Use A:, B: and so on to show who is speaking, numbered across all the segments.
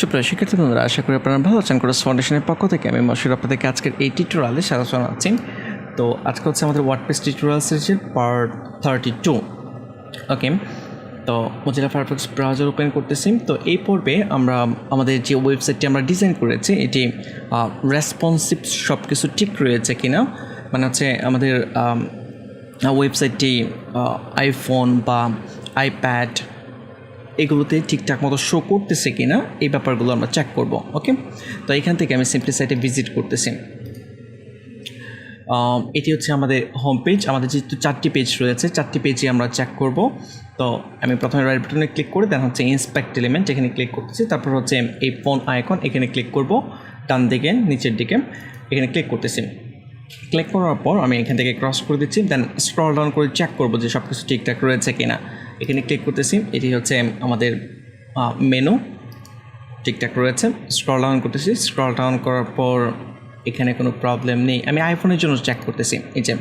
A: সুপ্রিয় শিক্ষার্থী বন্ধুরা, আশা করি আপনারা ভালো আছেন। কোর্স ফাউন্ডেশনের পক্ষ থেকে আমি মশির আপনাদেরকে আজকের এই টিউটোরিয়ালে স্বাগত জানাচ্ছি। তো আজকে হচ্ছে আমাদের ওয়ার্ডপ্রেস টিউটোরিয়াল সিরিজের পার্ট 32। ওকে, তো মোজিলা ফায়ারফক্স ব্রাউজার ওপেন করতেছি। তো এই পর্বে আমরা আমাদের যে ওয়েবসাইটটি আমরা ডিজাইন করেছি এটি রেসপন্সিভ সব কিছু ঠিক রয়েছে কিনা, মানে হচ্ছে আমাদের ওয়েবসাইটটি আইফোন বা আইপ্যাড এগুলোতে ঠিকঠাক মতো শো করতেছে কিনা এই ব্যাপারগুলো আমরা চেক করব। ওকে, তো এখান থেকে আমি সিম্পলি সাইটে ভিজিট করতেছি। এটি হচ্ছে আমাদের হোম পেজ। আমাদের যেহেতু 4টি পেজ রয়েছে, 4টি পেজে আমরা চেক করব। তো আমি প্রথমে রাইট বাটনে ক্লিক করে দেন হচ্ছে ইন্সপেক্ট এলিমেন্ট, এখানে ক্লিক করতেছি। তারপর হচ্ছে এই ফোন আইকন, এখানে ক্লিক করব, ডান দিকে নিচের দিকে এখানে ক্লিক করতেছি। ক্লিক করার পর আমি এখান থেকে ক্রস করে দিচ্ছি, দেন স্ক্রল ডাউন করে চেক করব যে সব কিছু ঠিকঠাক রয়েছে কিনা। এখানে ক্লিক করতেছি, এটি হচ্ছে আমাদের মেনু, ঠিকঠাক রয়েছে। স্ক্রল ডাউন করতেছি, স্ক্রল ডাউন করার পর এখানে কোনো প্রবলেম নেই। আমি আইফোনের জন্য চেক করতেছি, এই যে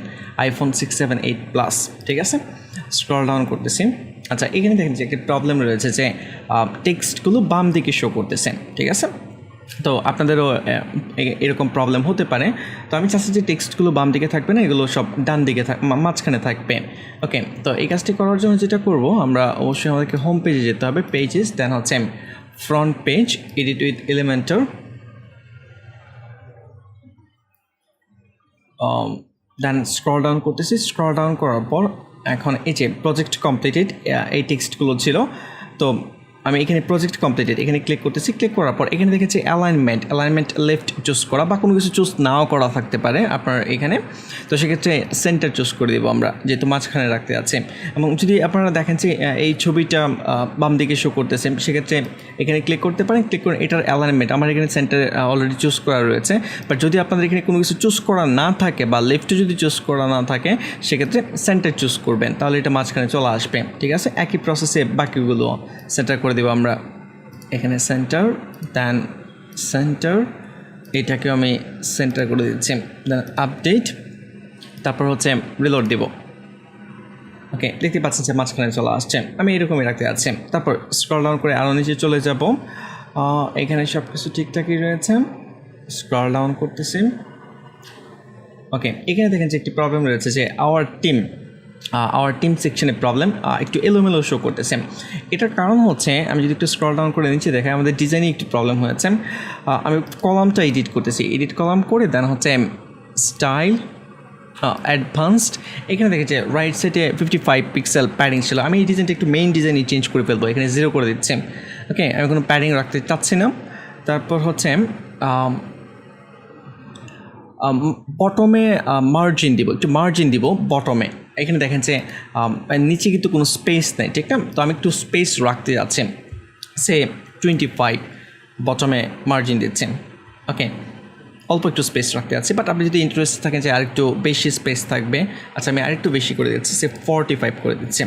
A: আইফোন 6, 7, 8 প্লাস, ঠিক আছে। স্ক্রল ডাউন করতেছি। আচ্ছা, এখানে দেখেন যে একটা প্রবলেম রয়েছে যে টেক্সটগুলো বাম দিকে শো করতেছে, ঠিক আছে। তো আপনাদেরও এরকম প্রবলেম হতে পারে। তো আমি চাচ্ছি যে টেক্সটগুলো বাম দিকে থাকবে না, এগুলো সব ডান দিকে মাঝখানে থাকবে। ওকে, তো এই কাজটি করার জন্য যেটা করব, আমরা অবশ্যই আমাদেরকে হোম পেজে যেতে হবে, পেজেস, দেন হচ্ছে front page, edit with Elementor, then scroll down করতেছি। স্ক্রল ডাউন করার পর এখন এই যে প্রজেক্ট কমপ্লিটেড এই টেক্সটগুলো ছিল, তো আমি এখানে প্রজেক্ট কমপ্লিটেড এখানে ক্লিক করতেছি। ক্লিক করার পর এখানে দেখেছি অ্যালাইনমেন্ট লেফট চুজ করা, বা কোনো কিছু চুজ নাও করা থাকতে পারে আপনার এখানে। তো সেক্ষেত্রে সেন্টার চুজ করে দেবো আমরা, যেহেতু মাঝখানে রাখতে আছে। এবং যদি আপনারা দেখেন যে এই ছবিটা বাম দিকে শো করতেছে, সেক্ষেত্রে এখানে ক্লিক করতে পারেন। ক্লিক করে এটার অ্যালাইনমেন্ট আমার এখানে সেন্টার অলরেডি চুজ করা রয়েছে। বাট যদি আপনাদের এখানে কোনো কিছু চুজ করা না থাকে বা লেফটে যদি চুজ করা না থাকে, সেক্ষেত্রে সেন্টার চুজ করবেন, তাহলে এটা মাঝখানে চলে আসবে, ঠিক আছে। একই প্রসেসে বাকিগুলো সেন্টার করে দেবো আমরা। এখানে সেন্টার, দেন সেন্টার, এটাকে আমি সেন্টার করে দিচ্ছি, দেন আপডেট, তারপর হচ্ছে রিলোড দেব। ওকে, দেখতে পাচ্ছেন যে মাঝখানে চলে আসছে। আমি এরকমই রাখতে আছি। তারপর স্ক্রল ডাউন করে আরও নিচে চলে যাব। এখানে সব কিছু ঠিকঠাকই রয়েছে। স্ক্রল ডাউন করতেছি। ওকে, এখানে দেখেন যে একটি প্রবলেম রয়েছে যে আওয়ার টিম সেকশনে প্রবলেম, একটু এলোমেলো শো করতেছে। এটার কারণ হচ্ছে, আমি যদি একটু স্ক্রল ডাউন করে নিচে দেখাই, আমাদের ডিজাইনে একটি প্রবলেম হয়েছে। আমি কলামটা এডিট করতেছি, এডিট কলাম করে দেন হচ্ছে স্টাইল অ্যাডভান্সড, এখানে দেখেছে রাইট সাইডে 55 পিক্সেল প্যাডিং ছিল। আমি এই ডিজাইনটা একটু মেইন ডিজাইনে চেঞ্জ করে ফেলবো, এখানে 0 করে দিচ্ছি। ওকে, আমি কোনো প্যাডিং রাখতে চাচ্ছি না। তারপর হচ্ছে বটমে মার্জিন দিব, একটু মার্জিন দিব বটমে। এখানে দেখেন যে নিচে কিন্তু কোনো স্পেস নেই, ঠিক না। তো আমি একটু স্পেস রাখতে যাচ্ছি, সে 25 বটমে মার্জিন দিচ্ছি। ওকে, অল্প একটু স্পেস রাখতে যাচ্ছি, বাট আপনি যদি ইন্টারেস্ট থাকেন যে আরেকটু বেশি স্পেস থাকবে, আচ্ছা আমি আরেকটু বেশি করে দিচ্ছি, সে 45 করে দিচ্ছি।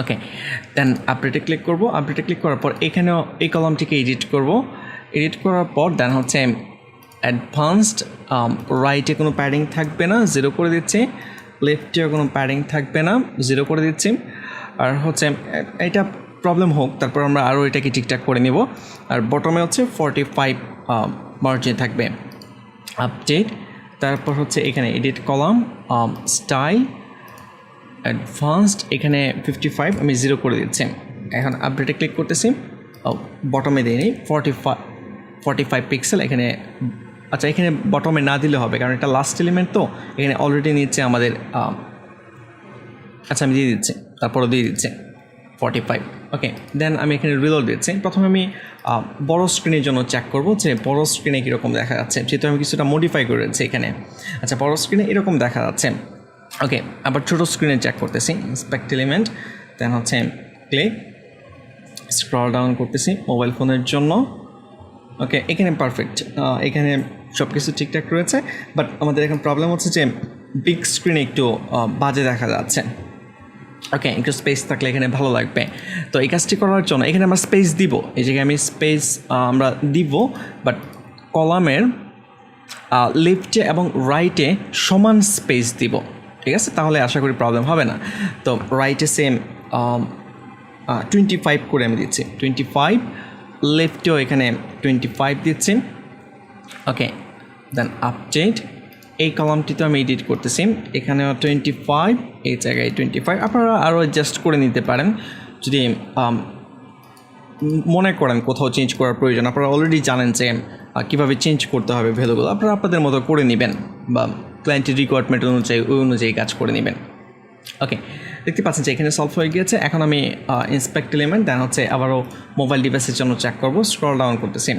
A: ওকে, দেন আপডেটে ক্লিক করব। আপডেটে ক্লিক করার পর এখানেও এই কলামটিকে এডিট করব। এডিট করার পর দেন হচ্ছে অ্যাডভান্সড, রাইটে কোনো প্যাডিং থাকবে না, 0 করে দিচ্ছি। লেফটেও কোনো প্যাডিং থাকবে না, 0 করে দিচ্ছি। আর হচ্ছে এটা প্রবলেম হোক, তারপর আমরা আরও এটাকে ঠিকঠাক করে নেব। আর বটমে হচ্ছে 45 মার্জিন থাকবে। আপডেট, তারপর হচ্ছে এখানে এডিট কলাম, স্টাইল অ্যাডভান্সড, এখানে 55 আমি 0 করে দিচ্ছি। এখন আপডেটে ক্লিক করতেছি, বটমে দিইনি, 45 পিক্সেল এখানে। আচ্ছা, এখানে বটমে না দিলে হবে, কারণ এটা লাস্ট এলিমেন্ট, তো এখানে অলরেডি নিচ্ছে আমাদের। আচ্ছা, আমি দিয়ে দিচ্ছি, তারপরও দিয়ে দিচ্ছি 45। ওকে, দেন আমি এখানে রিলোড দিচ্ছি। প্রথমে আমি বড় স্ক্রিনের জন্য চেক করব যে বড় স্ক্রিনে কীরকম দেখা যাচ্ছে, যেহেতু আমি কিছুটা মডিফাই করেছি এখানে। আচ্ছা, বড় স্ক্রিনে এরকম দেখা যাচ্ছে। ওকে, আবার ছোটো স্ক্রিনে চেক করতেছি, ইন্সপেক্ট এলিমেন্ট, দেন হচ্ছে ক্লিক, স্ক্রল ডাউন করতেছি মোবাইল ফোনের জন্য। ওকে, এখানে পারফেক্ট, এখানে সব কিছু ঠিকঠাক রয়েছে। বাট আমাদের এখন প্রবলেম হচ্ছে যে বিগ স্ক্রিনে একটু বাজে দেখা যাচ্ছে। ওকে, একটু স্পেস থাকলে এখানে ভালো লাগবে। তো এই কাজটি করার জন্য এখানে আমরা স্পেস দিব, এই জায়গায় আমি স্পেস আমরা দিব, বাট কলামের লেফটে এবং রাইটে সমান স্পেস দিব, ঠিক আছে। তাহলে আশা করি প্রবলেম হবে না। তো রাইটে সেম 25 করে আমি দিচ্ছি, 25, লেফটেও এখানে 25 দিচ্ছি। ওকে, দেন আপডেট, এই কলামটি তো আমি এডিট করতেছি, এখানেও 25, এই জায়গায় 25। আপনারা আরও অ্যাডজাস্ট করে নিতে পারেন যদি মনে করেন কোথাও চেঞ্জ করার প্রয়োজন। আপনারা অলরেডি জানেন যে কীভাবে চেঞ্জ করতে হবে ভ্যালুগুলো, আপনারা আপনাদের মতো করে নেবেন বা ক্লায়েন্টের রিকোয়ারমেন্ট অনুযায়ী ওই অনুযায়ী কাজ করে নেবেন। ওকে, দেখতে পাচ্ছেন যে এখানে সলভ হয়ে গিয়েছে। এখন আমি ইন্সপেক্ট এলিমেন্ট দেন হচ্ছে আবারও মোবাইল ডিভাইসের জন্য চেক করবো। স্ক্রল ডাউন করতেছি,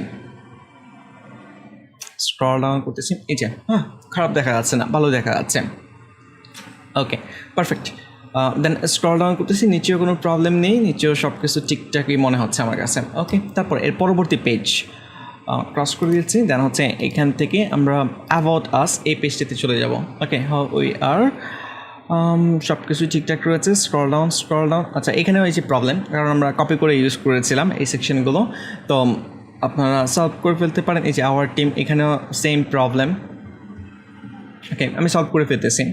A: এই যে খারাপ দেখা যাচ্ছে না, ভালো দেখা যাচ্ছে। ওকে, পারফেক্ট। দেন স্ক্রল ডাউন করতেছি, নিচেও কোনো প্রবলেম নেই, নিচেও সব কিছু ঠিকঠাকই মনে হচ্ছে আমার কাছে। ওকে, তারপর এর পরবর্তী পেজ ক্রস করে দিচ্ছি, দেন হচ্ছে এখান থেকে আমরা অ্যাবাউট আস এই পেজটিতে চলে যাব। ওকে, হাউ উই আর, সব কিছু ঠিকঠাক রয়েছে। Scroll down. আচ্ছা, এখানেও এই যে প্রবলেম, কারণ আমরা কপি করে ইউজ করেছিলাম এই সেকশনগুলো, তো আপনারা সলভ করে ফেলতে পারেন। এই যে আওয়ার টিম, এখানেও সেম প্রবলেম। ওকে, আমি সলভ করে ফেলতেছি।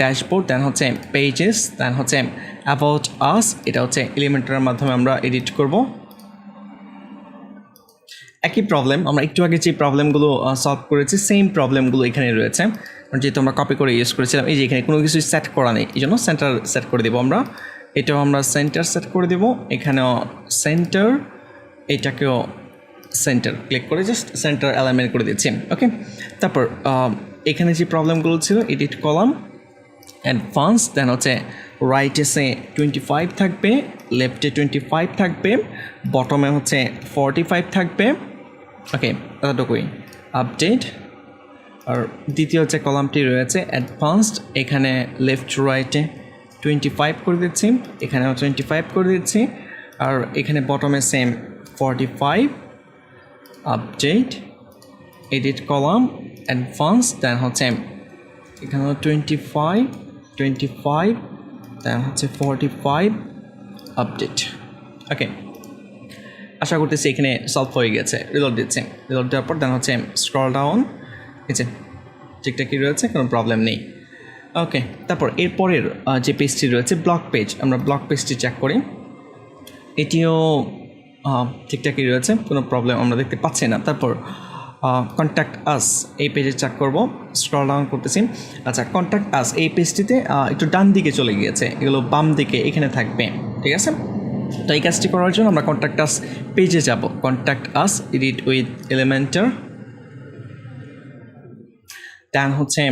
A: ড্যাশবোর্ড, দেন হচ্ছে পেজেস, দেন হচ্ছে অ্যাবাউট আস, এটা হচ্ছে এলিমেন্টারের মাধ্যমে আমরা এডিট করব। একই প্রবলেম, আমরা একটু আগে যে প্রবলেমগুলো সলভ করেছি সেম প্রবলেমগুলো এখানে রয়েছে, যেহেতু আমরা কপি করে ইউজ করেছিলাম। এই যে এখানে কোনো কিছু সেট করা নেই, এই জন্য সেন্টার সেট করে দেবো আমরা। এটাও আমরা সেন্টার সেট করে দেবো, এখানেও সেন্টার, এটাকেও সেন্টার, ক্লিক করে জাস্ট সেন্টার অ্যালাইনমেন্ট করে দিচ্ছি। ওকে, তারপর এখানে যে প্রবলেমগুলো ছিল, এডিট কলাম, অ্যাডভান্স, দেন হচ্ছে রাইটে 25 থাকবে, লেফটে 25 থাকবে, বটমে হচ্ছে 45 থাকবে। ওকে, এতটুকুই। আপডেট, আর দ্বিতীয় যে কলামটি রয়েছে অ্যাডভান্সড, এখানে লেফট রাইটে 25 করে দিচ্ছি, এখানেও 25 করে দিচ্ছি, আর এখানে বটমে same 45। Update, edit column, advance, then হচ্ছে এখানেও 25, দেন হচ্ছে 45। আপডেট। ওকে, আশা করতেছি এখানে সলভ হয়ে গেছে। রিলোড দিচ্ছি, রিলোড দেওয়ার পর দেন হচ্ছে স্ক্রল ডাউন, এই যে ঠিকঠাকই রয়েছে, কোনো প্রবলেম নেই। ওকে, তারপর এরপরের যে পেজটি রয়েছে ব্লক পেজ, আমরা ব্লক পেজটি চেক করি, এটিও ঠিকঠাকই রয়েছে, কোনো প্রবলেম আমরা দেখতে পাচ্ছি না। তারপর কন্ট্যাক্ট আস, এই পেজে চেক করব, স্ক্রল ডাউন করতেছি। আচ্ছা, কন্ট্যাক্ট আস এই পেজটিতে একটু ডান দিকে চলে গিয়েছে, এগুলো বাম দিকে এখানে থাকবে, ঠিক আছে। তো এই কাজটি করার জন্য আমরা কন্ট্যাক্ট আস পেজে যাব, contact us, edit with Elementor, then হচ্ছে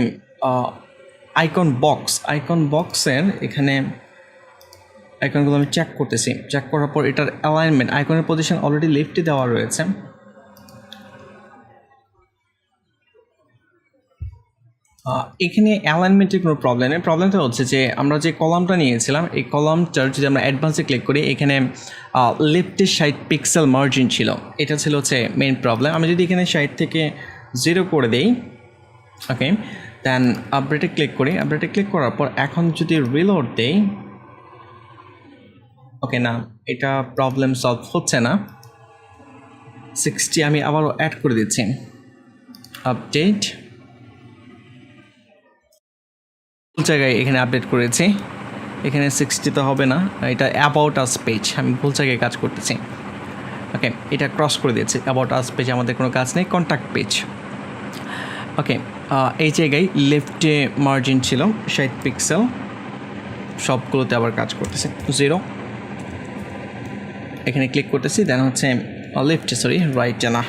A: আইকন বক্সের এখানে আইকনগুলো আমি চেক করতেছি। চেক করার পর এটার অ্যালাইনমেন্ট, আইকনের পজিশন অলরেডি লেফটে দেওয়া রয়েছে। এখানে অ্যালাইনমেন্টের কোনো প্রবলেম নেই। প্রবলেমটা হচ্ছে যে আমরা যে কলামটা নিয়েছিলাম, এই কলামটার যদি আমরা অ্যাডভান্সে ক্লিক করি, এখানে লেফটে 60 পিক্সেল মার্জিন ছিল, এটা ছিল হচ্ছে মেইন প্রবলেম। আমি যদি এখানে 60 থেকে 0 করে দেই, ওকে, দেন আপডেটে ক্লিক করি, আপডেটে ক্লিক করার পর এখন যদি রিলোড দেই, ওকে, না, এটা প্রবলেম সলভ হচ্ছে না। 60 আমি আবারও অ্যাড করে দিচ্ছি। আপডেট, জায়গায় এখানে আপডেট করেছি, এখানে 60 তো হবে না, এটা অ্যাবাউট আস পেজ, আমি ভুল জায়গায় কাজ করতেছি। ওকে, এটা ক্রস করে দিয়েছি, অ্যাবাউট আস পেজ আমাদের কোনো কাজ নেই, কন্ট্যাক্ট পেজ। ওকে, এই জায়গায় লেফটে মার্জিন ছিল 60 পিক্সেল, সবগুলোতে আবার কাজ করতেছে। 0, এখানে ক্লিক করতেছি, দেন হচ্ছে লেফটে, সরি রাইটে না,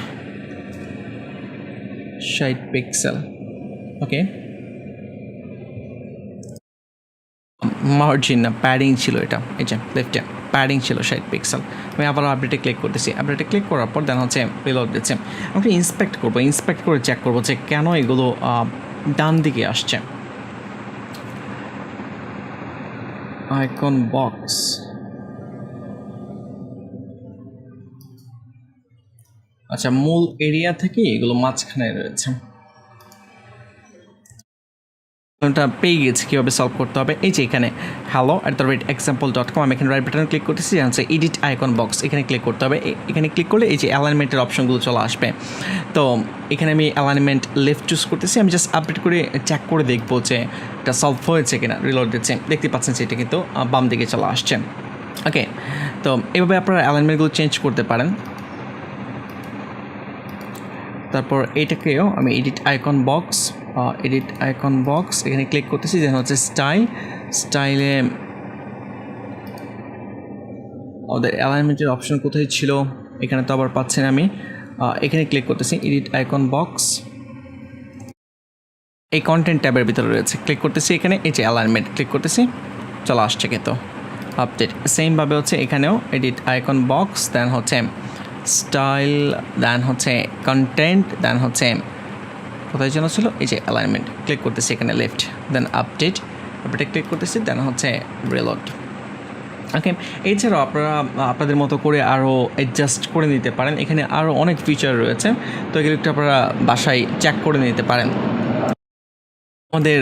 A: 60 পিক্সেল। ওকে, মার্জিন না, প্যাডিং ছিল এটা, এই যে লেফটে প্যাডিং ছিল 60 পিক্সেল। আমি আবার আপডেটে ক্লিক করতেছি, আপডেটে ক্লিক করার পর দেন হচ্ছে রিলোড দিচ্ছে। আমি ইন্সপেক্ট করবো, ইন্সপেক্ট করে চেক করবো যে কেন এগুলো ডান দিকে আসছে। আইকন বক্স, আচ্ছা, মূল এরিয়া থেকে এগুলো মাঝখানে রয়েছে। এটা পেয়ে গেছি কীভাবে সলভ করতে হবে। এই যে এখানে hello@example.com, আমি এখানে রাইট বাটনে ক্লিক করতেছি, হচ্ছে এডিট আইকন বক্স, এখানে ক্লিক করতে হবে। এখানে ক্লিক করলে এই যে অ্যালাইনমেন্টের অপশনগুলো চলে আসবে। তো এখানে আমি অ্যালাইনমেন্ট লেফট চুজ করতেছি, আমি জাস্ট আপডেট করে চেক করে দেখবো যে এটা সলভ হয়েছে কিনা। রিলোড দিচ্ছে, দেখতে পাচ্ছেন যে এটা কিন্তু বাম দিকে চলে আসছে। ওকে, তো এভাবে আপনারা অ্যালাইনমেন্টগুলো চেঞ্জ করতে পারেন। তারপর এটাকেও আমি এডিট আইকন বক্স এখানে ক্লিক করতেছি, দেন হচ্ছে স্টাইলে ওদের অ্যালাইনমেন্টের অপশন কোথায় ছিল, এখানে তো আবার পাচ্ছি না আমি। এখানে ক্লিক করতেছি এডিট আইকন বক্স, এই কন্টেন্ট ট্যাবের ভিতরে রয়েছে, ক্লিক করতেছি এখানে, এই যে অ্যালাইনমেন্ট ক্লিক করতেছি, চলে আসছে কিন্তু আপডেট। সেমভাবে হচ্ছে এখানেও এডিট আইকন বক্স, দেন হচ্ছে স্টাইল, দেন হচ্ছে কন্টেন্ট, দেন হচ্ছে কোথায় যেন ছিল, এই যে অ্যালাইনমেন্ট ক্লিক করতেছি এখানে লেফট, দেন আপডেটে ক্লিক করতেছি, দেন হচ্ছে রিলোড। ওকে, এছাড়াও আপনারা আপনাদের মতো করে আরও অ্যাডজাস্ট করে নিতে পারেন, এখানে আরও অনেক ফিচার রয়েছে, তো এগুলো একটু আপনারা বাসায় চেক করে নিতে পারেন। আমাদের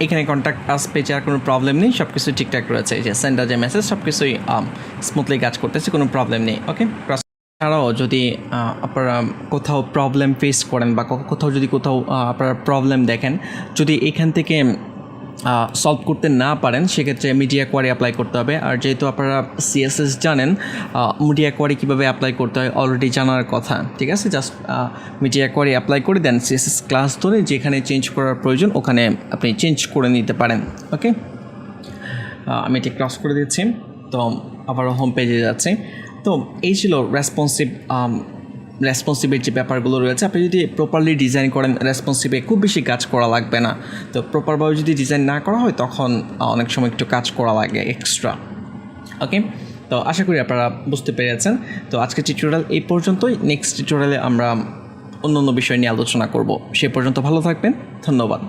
A: এখানে কন্ট্যাক্ট আস পেজে আর কোনো প্রবলেম নেই, সব কিছু ঠিকঠাক রয়েছে, এই যে সেন্ডার যে মেসেজ সব কিছুই স্মুথলি কাজ করতেছে, কোনো প্রবলেম নেই। ওকে, এছাড়াও যদি আপনারা কোথাও প্রবলেম ফেস করেন বা কোথাও আপনারা প্রবলেম দেখেন, যদি এখান থেকে সলভ করতে না পারেন, সেক্ষেত্রে মিডিয়া কোয়ারি অ্যাপ্লাই করতে হবে। আর যেহেতু আপনারা সিএসএস জানেন, মিডিয়া কোয়ারি কীভাবে অ্যাপ্লাই করতে হয় অলরেডি জানার কথা, ঠিক আছে। জাস্ট মিডিয়া কোয়ারি অ্যাপ্লাই করে দেন সিএসএস ক্লাস ধরে যেখানে চেঞ্জ করার প্রয়োজন ওখানে আপনি চেঞ্জ করে নিতে পারেন। ওকে, আমি এটি ক্রস করে দিচ্ছি, তো আবারও হোম পেজে যাচ্ছি। তো এই ছিল রেসপন্সিভের যে ব্যাপারগুলো রয়েছে। আপনি যদি প্রপারলি ডিজাইন করেন, রেসপন্সিভে খুব বেশি কাজ করা লাগবে না। তো প্রপারভাবে যদি ডিজাইন না করা হয় তখন অনেক সময় একটু কাজ করা লাগে এক্সট্রা। ওকে, তো আশা করি আপনারা বুঝতে পেরেছেন। তো আজকের টিউটোরিয়াল এই পর্যন্তই। নেক্সট টিউটোরিয়ালে আমরা অন্য বিষয় নিয়ে আলোচনা করব। সে পর্যন্ত ভালো থাকবেন, ধন্যবাদ।